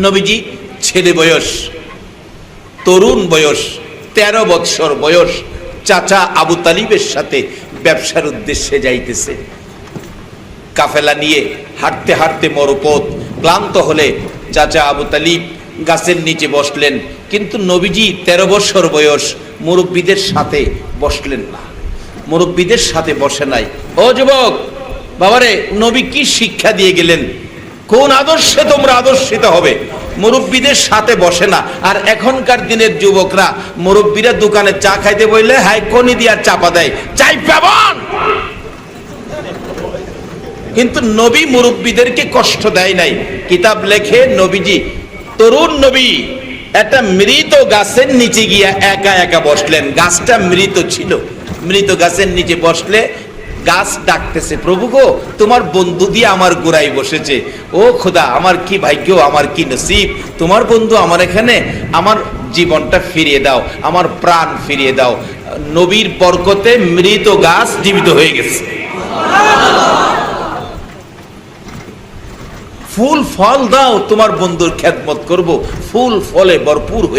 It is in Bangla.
নবীজি ছেলে বয়স, তরুণ বয়স, 13 বৎসর বয়স, চাচা আবু তালিবের সাথে ব্যবসার উদ্দেশ্যে যাইতেছে। কাফেলা নিয়ে হাঁটতে হাঁটতে মরুপথ, ক্লান্ত হলে চাচা আবু তালিব গাছের নিচে বসলেন, কিন্তু নবীজি 13 বছর বয়স, মুরব্বীদের সাথে বসলেন না, মুরব্বীদের সাথে বসে নাই। ও যুবক বাবারে, নবী কি শিক্ষা দিয়ে গেলেন, কোন আদর্শে তোমরা আদর্শিত হবে? মুরব্বীদের সাথে বসে না। আর এখনকার দিনের যুবকরা, মুরব্বীরা দোকানে চা খাইতে বললে হাই কোনি দিয়া চাপা দেয়, চাই পাবন। কিন্তু নবী মুরব্বীদেরকে কষ্ট দেয় নাই। কিতাব লেখে নবীজি, তরুণ নবী একটা মৃত গাছের নিচে গিয়া একা একা বসলেন। গাছটা মৃত ছিল, মৃত গাছের নিচে বসলে গাছ ডাকতেছে, প্রভু গো, তোমার বন্ধু দিয়ে আমার গোড়ায় বসেছে। ও খোদা, আমার কি ভাগ্য, আমার কি নসিব, তোমার বন্ধু আমার এখানে, আমার জীবনটা ফিরিয়ে দাও, আমার প্রাণ ফিরিয়ে দাও। নবীর বরকতে মৃত গাছ জীবিত হয়ে গেছে। ফুল ফল দাও, তোমার বন্ধুর খেদমত করব, ফুল ফলে ভরপুর হয়ে